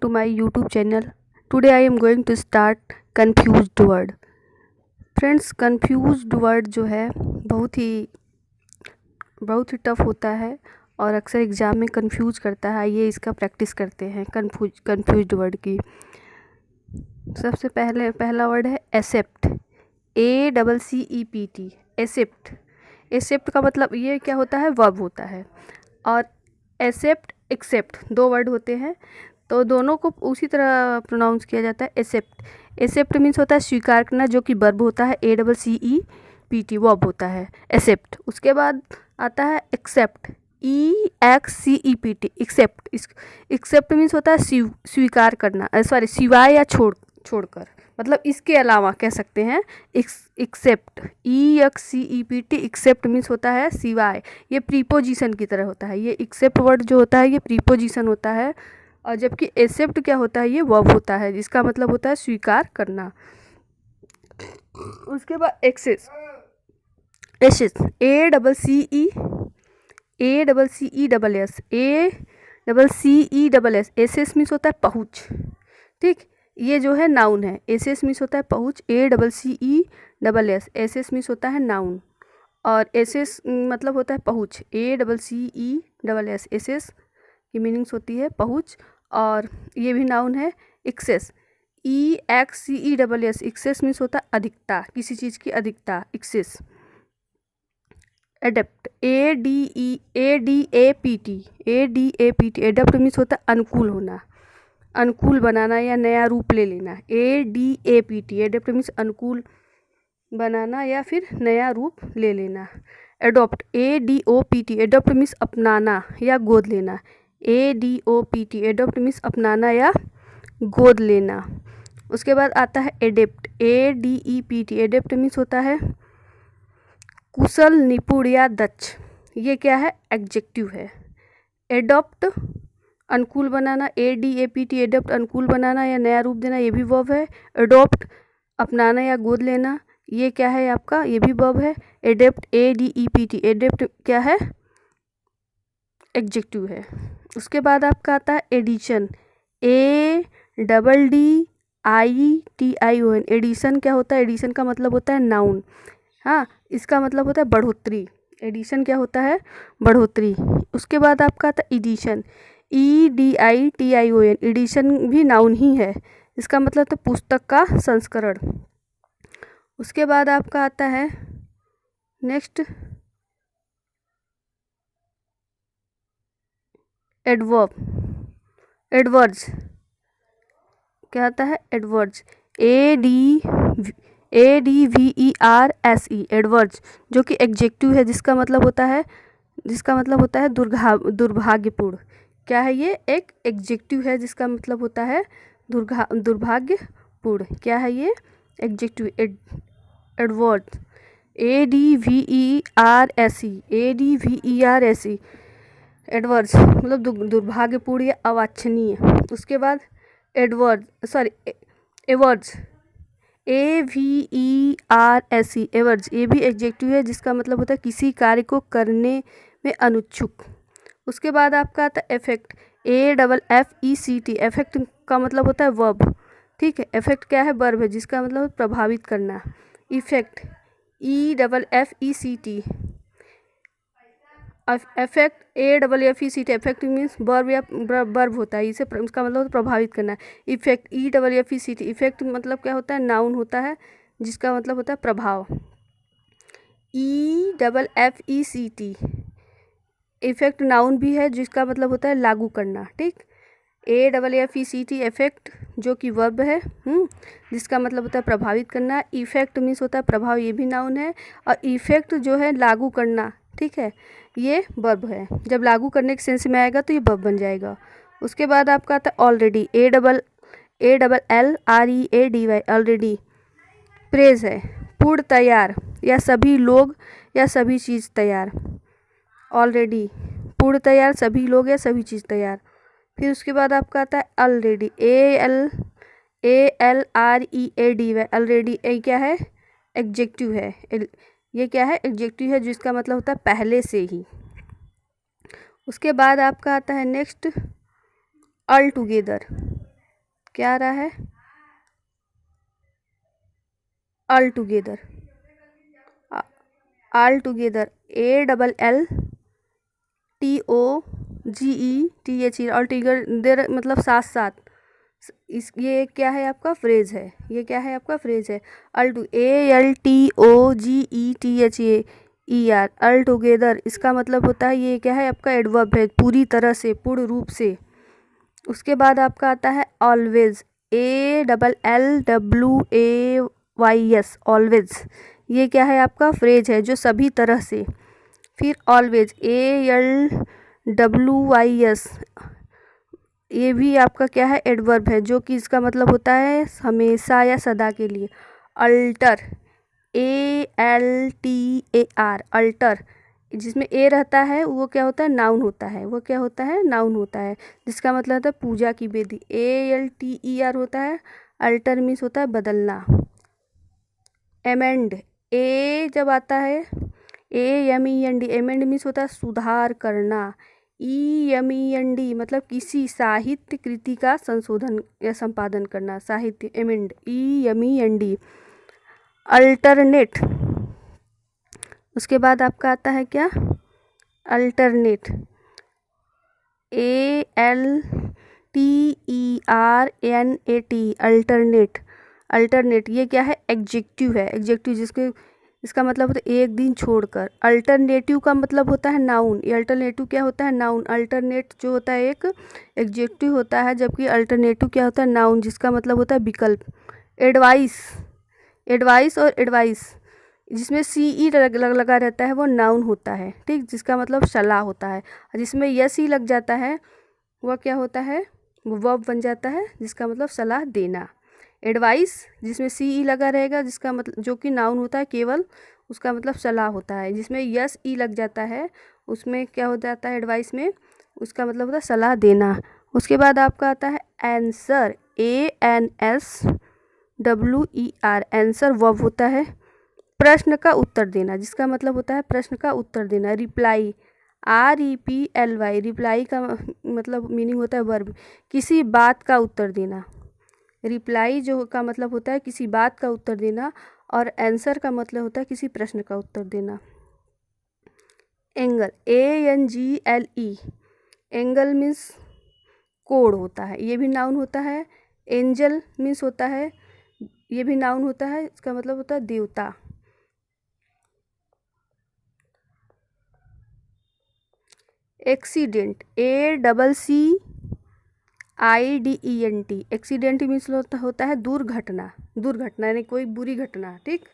to my YouTube channel. Today I am going to start confused word. Friends, confused word जो है बहुत ही tough होता है और अक्सर एग्ज़ाम में कंफ्यूज करता है। ये इसका प्रैक्टिस करते हैं confused वर्ड की। सबसे पहला वर्ड है एक्सेप्ट, ACCEPT, एक्सेप्ट। एक्सेप्ट का मतलब ये क्या होता है, वर्ब होता है। और एक्सेप्ट दो वर्ड होते हैं, तो दोनों को उसी तरह प्रोनाउंस किया जाता है, एक्सेप्ट। एक्सेप्ट मीन्स होता है स्वीकार करना, जो कि वर्ब होता है, ACCEPT वर्ब होता है एक्सेप्ट। उसके बाद आता है except, EXCEPT, except. Except means होता है स्वीकार करना, सॉरी सिवाय या छोड़कर, मतलब इसके अलावा कह सकते हैं। एक्सेप्ट, EXCEPT, एक्सेप्ट मीन्स होता है सिवाय। ये प्रीपोजिशन की तरह होता है। ये एक्सेप्ट वर्ड जो होता है ये प्रीपोजिशन होता है, और जबकि एक्सेप्ट क्या होता है, ये वर्ब होता है, जिसका मतलब होता है स्वीकार करना। उसके बाद एक्सेस, ACCESS, एसेस मीन्स होता है पहुँच। ठीक, ये जो है नाउन है। एसेस मीन्स होता है पहुँच, ACCESS, एसेस मीन्स होता है नाउन, और एसेस मतलब होता है पहुँच, ACCESS, एसेस की मीनिंग्स होती है पहुँच, और ये भी नाउन है। एक्सेस, EXCESS, एक्सेस मीन्स होता है अधिकता, किसी चीज़ की अधिकता, excess. Adapt, ADAPT, adapt means होता है अनुकूल होना, अनुकूल बनाना या नया रूप ले लेना। ADAPT, एडेप्ट मीन्स अनुकूल बनाना या फिर नया रूप ले लेना। एडॉप्ट, ADOPT, एडॉप्ट मीन्स अपनाना या गोद लेना। ADOPT, एडॉप्ट मीन्स अपनाना या गोद लेना। उसके बाद आता है एडेप्ट, ADEPT, एडेप्ट मीन्स होता है कुशल, निपुण या दक्ष। ये क्या है, एडजेक्टिव है। एडॉप्ट अनुकूल बनाना, ADAPT, एडॉप्ट अनुकूल बनाना या नया रूप देना, ये भी वर्ब है। एडॉप्ट अपनाना या गोद लेना, ये क्या है आपका, ये भी वर्ब है। एडेप्ट, ADEPT, एडेप्ट क्या है, एडजेक्टिव है। उसके बाद आपका आता है एडिशन, ADDITION, एडिशन क्या होता है, एडिशन का मतलब होता है नाउन। हाँ, इसका मतलब होता है बढ़ोतरी। एडिशन क्या होता है, बढ़ोतरी। उसके बाद आपका आता है एडिशन, EDITION, एडिशन भी नाउन ही है, इसका मतलब है पुस्तक का संस्करण। उसके बाद आपका आता है नेक्स्ट एडवर्ब, एडवर्ड्स क्या आता है, एडवर्ड्स, ADVERSE, एडवर्ड्स, जो कि एडजेक्टिव है, जिसका मतलब होता है दुर्भाग्यपूर्ण। क्या है ये, एक एडजेक्टिव है जिसका मतलब होता है दुर्भाग्यपूर्ण। क्या है ये, एडजेक्टिव, एडवर्ड, ADVERSE, एडवर्ड्स मतलब दुर्भाग्यपूर्ण या अवांछनीय। उसके बाद एवर्ड्स, AVERSE, एवर्ड्स, ये भी एडजेक्टिव है, जिसका मतलब होता है किसी कार्य को करने में अनुत्सुक। उसके बाद आपका आता है इफेक्ट, AFFECT, इफेक्ट का मतलब होता है वर्ब। ठीक है, इफेक्ट क्या है, वर्ब है, जिसका मतलब प्रभावित करना। Effect, EFFECT, effect, AFFECT, effect means verb या वर्ब होता है, इसे इसका मतलब प्रभावित करना। इफेक्ट, EFFECT, इफेक्ट मतलब क्या होता है, नाउन होता है, जिसका मतलब होता है प्रभाव। EFFECT, इफेक्ट नाउन भी है, जिसका मतलब होता है लागू करना। ठीक, AFFECT, इफेक्ट जो कि वर्ब है, जिसका मतलब होता है प्रभावित करना। इफेक्ट मीन्स होता है प्रभाव, ये भी नाउन है, और इफेक्ट जो है लागू करना, ठीक है, ये वर्ब है। जब लागू करने के सेंस में आएगा तो ये वर्ब बन जाएगा। उसके बाद आपका आता है ऑलरेडी, ALLREADY, ऑलरेडी प्रेज है, पूर्ण तैयार या सभी लोग या सभी चीज़ तैयार। ऑलरेडी पूर्ण तैयार, सभी लोग या सभी चीज़ तैयार। फिर उसके बाद आपका आता है ऑलरेडी, ALLREADY, ऑलरेडी क्या है, एडजेक्टिव है। ये क्या है, एडजेक्टिव है, जिसका मतलब होता है पहले से ही। उसके बाद आपका आता है नेक्स्ट ऑल टुगेदर, क्या आ रहा है? All together, all together, ALLTOGETHE, all together मतलब साथ साथ। ये क्या है आपका फ्रेज है, ये क्या है आपका फ्रेज है? ALTOGETHER, ऑल टुगेदर, इसका मतलब होता है ये क्या है आपका एडवर्ब है, पूरी तरह से, पूर्ण रूप से। उसके बाद आपका आता है ऑलवेज, ALLWAYS, ऑलवेज, ये क्या है आपका फ्रेज है जो सभी तरह से। फिर ऑलवेज, ALWYS, ये भी आपका क्या है एडवर्ब है जो कि इसका मतलब होता है हमेशा या सदा के लिए। अल्टर, ALTAR, अल्टर, जिसमें ए रहता है वो क्या होता है नाउन होता है, वो क्या होता है नाउन होता है, जिसका मतलब होता है पूजा की वेदी। ALTER होता है, अल्टर मीन्स होता है बदलना। एमेंड, ए जब आता है AMEND, एमेंड मीन्स होता है सुधार करना। EMEND मतलब किसी साहित्य कृति का संशोधन या संपादन करना, साहित्य, एमेंड, EMEND। अल्टरनेट, उसके बाद आपका आता है क्या? Alternate, ALTERNAT, alternate. अल्टरनेट ये क्या है एग्जेक्टिव है, एग्जेक्टिव जिसके इसका मतलब होता है एक दिन छोड़कर। अल्टरनेटिव का मतलब होता है नाउन, ये अल्टरनेटिव क्या होता है नाउन। अल्टरनेट जो होता है एक एग्जेक्टिव होता है, जबकि अल्टरनेटिव क्या होता है नाउन, जिसका मतलब होता है विकल्प। एडवाइस, एडवाइस और एडवाइस जिसमें CE लगा रहता है वो नाउन होता है, ठीक, जिसका मतलब सलाह होता है। जिसमें यस ही लग जाता है वह क्या होता है, वो वर्ब बन जाता है, जिसका मतलब सलाह देना। एडवाइस जिसमें CE लगा रहेगा, जिसका मतलब जो कि नाउन होता है केवल, उसका मतलब सलाह होता है। जिसमें यस ई लग जाता है उसमें क्या हो जाता है एडवाइस में, उसका मतलब होता है सलाह देना। उसके बाद आपका आता है आंसर, ANSWER, आंसर वर्ब होता है, प्रश्न का उत्तर देना, जिसका मतलब होता है प्रश्न का उत्तर देना। रिप्लाई, REPLY, रिप्लाई का मतलब मीनिंग होता है वर्ब, किसी बात का उत्तर देना। रिप्लाई जो का मतलब होता है किसी बात का उत्तर देना, और आंसर का मतलब होता है किसी प्रश्न का उत्तर देना। एंगल, ANGLE, एंगल मीन्स कोण होता है, ये भी नाउन होता है। एंजल मीन्स होता है, ये भी नाउन होता है, इसका मतलब होता है देवता। एक्सीडेंट, ACCIDENT, एक्सीडेंट मीन्स होता है दुर्घटना, दुर्घटना यानी कोई बुरी घटना, ठीक।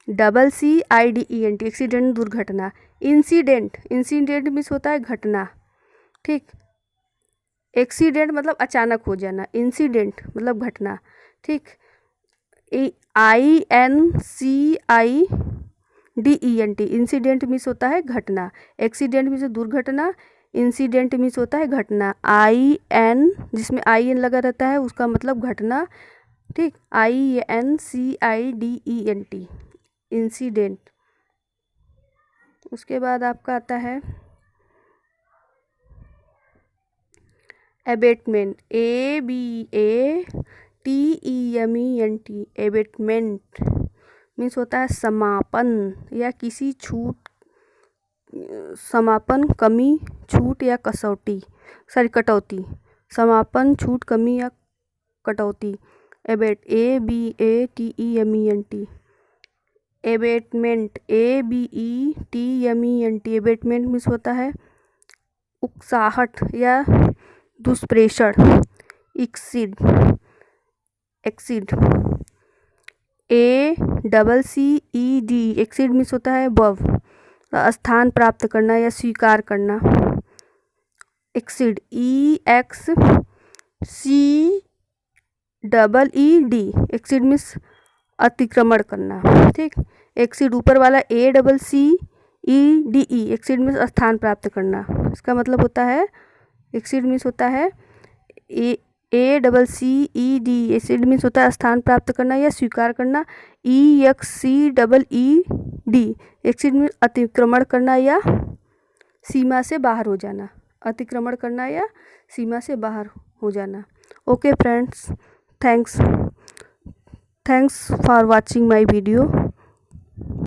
ACCIDENT, एक्सीडेंट दुर्घटना। इंसिडेंट, इंसिडेंट मीन्स होता है घटना, ठीक। एक्सीडेंट मतलब अचानक हो जाना, इंसिडेंट मतलब घटना, ठीक। INCIDENT, इंसिडेंट मीन्स होता है घटना, एक्सीडेंट मीन्स दुर्घटना, इंसिडेंट मीन्स होता है घटना। IN जिसमें IN लगा रहता है उसका मतलब घटना, ठीक। INCIDENT, incident. उसके बाद आपका आता है एबेटमेंट, ABATEMENT, एबेटमेंट मीन्स होता है समापन या किसी छूट, समापन, कमी, छूट या कसौटी, कटौती, समापन, छूट, कमी या कटौती। ABATEMENT, abatement, ABETMENT, abetment means होता है उकसाहट या दुष्प्रेषण। Accede, accede, ACCED, accede means होता है बव, स्थान प्राप्त करना या स्वीकार करना। एक्सीड, EXCEED, एक्सीड मीन्स अतिक्रमण करना, ठीक। एक्सीड ऊपर वाला ACCEDE, एक्सीड मीन्स स्थान प्राप्त करना, इसका मतलब होता है एक्सीड मीन्स होता है ACCED, एक्सीड मीन्स होता है स्थान प्राप्त करना या स्वीकार करना। EXCEED, एक्सीड मीन्स अतिक्रमण करना या सीमा से बाहर हो जाना। अतिक्रमण करना या सीमा से बाहर हो जाना। Okay friends, thanks for watching my video.